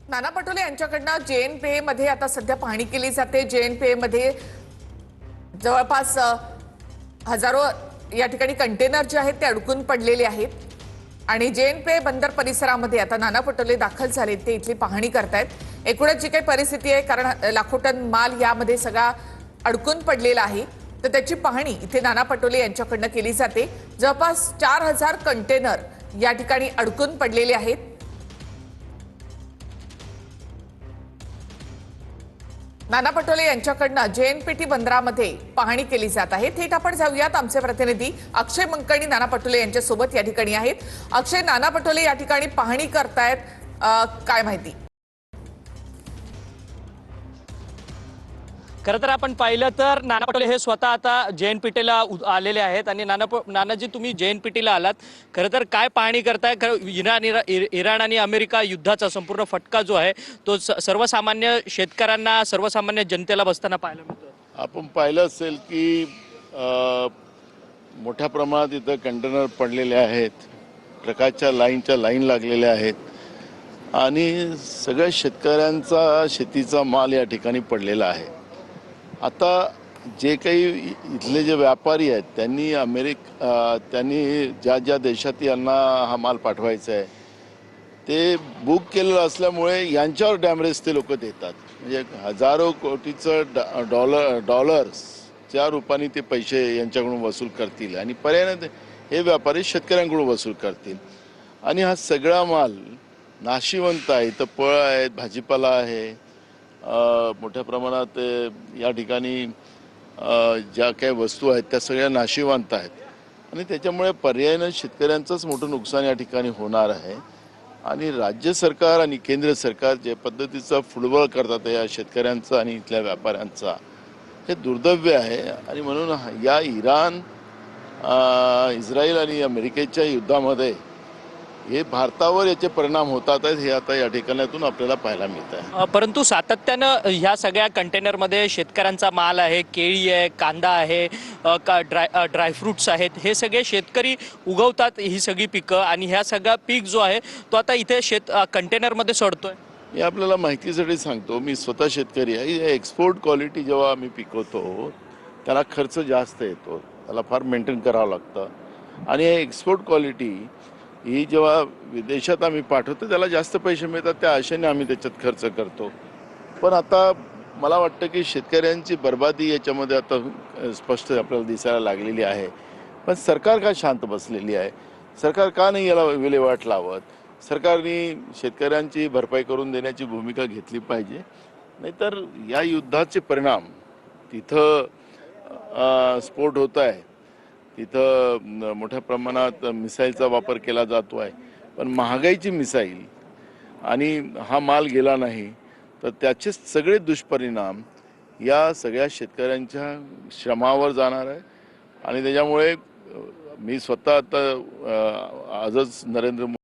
Nana Patole यांच्याकडनं JNPA मध्ये आता सध्या पाहणी केली जाते। JNPA मध्ये जवळपास हजारो या ठिकाणी कंटेनर जे आहेत ते अडकून पडलेले आहेत आणि JNPA बंदर परिसरामध्ये आता नाना पटोले दाखल झाले, ते इथली पाहणी करतायत। एकूणच जी काही परिस्थिती आहे, कारण लाखो टन माल यामध्ये सगळा अडकून पडलेला आहे, तर त्याची पाहणी इथे नाना पटोले यांच्याकडनं केली जाते। जवळपास 4000 कंटेनर या ठिकाणी अडकून पडलेले आहेत। नाना पटोले यांच्याकडनं JNPT बंदरामध्ये पाहणी केली जात आहे। थेट आपण जाऊयात, आमचे प्रतिनिधी अक्षय मंकणी नाना पटोले यांच्या सोबत या ठिकाणी आहेत। अक्षय, नाना पटोले या ठिकाणी पाहणी करतायत, काय माहिती? खरं तर आपण पाहिलं तर नाना पटोले हे स्वतः आता JNPTला आलेले आहेत आणि नानाजी तुम्ही JNPTला आलात, खरं तर काय पाहणी करताय? इराण आणि अमेरिका युद्धाचा संपूर्ण फटका जो आहे तो सर्वसामान्य शेतकऱ्यांना, सर्वसामान्य जनतेला बसताना पाहायला मिळतो। आपण पाहिलं असेल की मोठ्या प्रमाणात इथं कंटेनर पडलेले आहेत, ट्रकाच्या लाईन लागलेल्या आहेत आणि सगळ्या शेतकऱ्यांचा शेतीचा माल या ठिकाणी पडलेला आहे। आता जे काही इथले जे व्यापारी आहेत त्यांनी ज्या देशात यांना हा माल पाठवायचा आहे ते बुक केलेलं असल्यामुळे यांच्यावर डॅमरेज ते लोक देतात। म्हणजे हजारो कोटीचं डॉलर्सच्या रूपाने ते पैसे यांच्याकडून वसूल करतील आणि पर्यायाने हे व्यापारी शेतकऱ्यांकडून वसूल करतील आणि हा सगळा माल नाशिवंत आहे। इथं फळ आहेत, भाजीपाला आहे, मोठ्या प्रमाणात या ठिकाणी ज्या काही वस्तू आहेत त्या सगळ्या नाशिवंत आहेत आणि त्याच्यामुळे पर्यायाने शेतकऱ्यांचंच मोठं नुकसान या ठिकाणी होणार आहे। आणि राज्य सरकार आणि केंद्र सरकार जे पद्धतीचा फुटबॉल करतात या शेतकऱ्यांचा आणि इथल्या व्यापाऱ्यांचा, हे दुर्दैव्य आहे। आणि म्हणून या इस्रायल आणि अमेरिकेच्या युद्धामध्ये हे भारतावर याचे परिणाम होतात आहेत, हे आता या ठिकाणातून आपल्याला पाहायला मिळत आहे। परंतु सातत्यानं ह्या सगळ्या कंटेनरमध्ये शेतकऱ्यांचा माल आहे, केळी आहे, कांदा आहे, ड्रायफ्रुट्स आहेत, हे सगळे शेतकरी उगवतात ही सगळी पिकं आणि ह्या सगळा पीक जो आहे तो आता इथे कंटेनरमध्ये सोडतोय। मी आपल्याला माहितीसाठी सांगतो, मी स्वतः शेतकरी आहे। एक्सपोर्ट क्वालिटी जेव्हा आम्ही पिकवतो त्याला खर्च जास्त येतो, त्याला फार मेंटेन करावं लागतं आणि एक्सपोर्ट क्वालिटी ही जेव्हा विदेशात आम्ही पाठवतो त्याला जास्त पैसे मिळतात, त्या आशेने आम्ही त्याच्यात खर्च करतो। पण आता मला वाटतं की शेतकऱ्यांची बर्बादी याच्यामध्ये आता स्पष्ट आपल्याला दिसायला लागलेली आहे। पण सरकार का शांत बसलेली आहे? सरकार का नाही याला विल्हेवाट लावत? सरकारने शेतकऱ्यांची भरपाई करून देण्याची भूमिका घेतली पाहिजे, नाहीतर या युद्धाचे परिणाम तिथं स्फोट होत आहे, तिथं मोठ्या प्रमाणात मिसाईलचा वापर केला जातो आहे, पण महागाईची मिसाईल आणि हा माल गेला नाही तर त्याचे सगळे दुष्परिणाम या सगळ्या शेतकऱ्यांच्या श्रमावर जाणार आहे। आणि त्याच्यामुळे मी स्वतः आता आजच नरेंद्र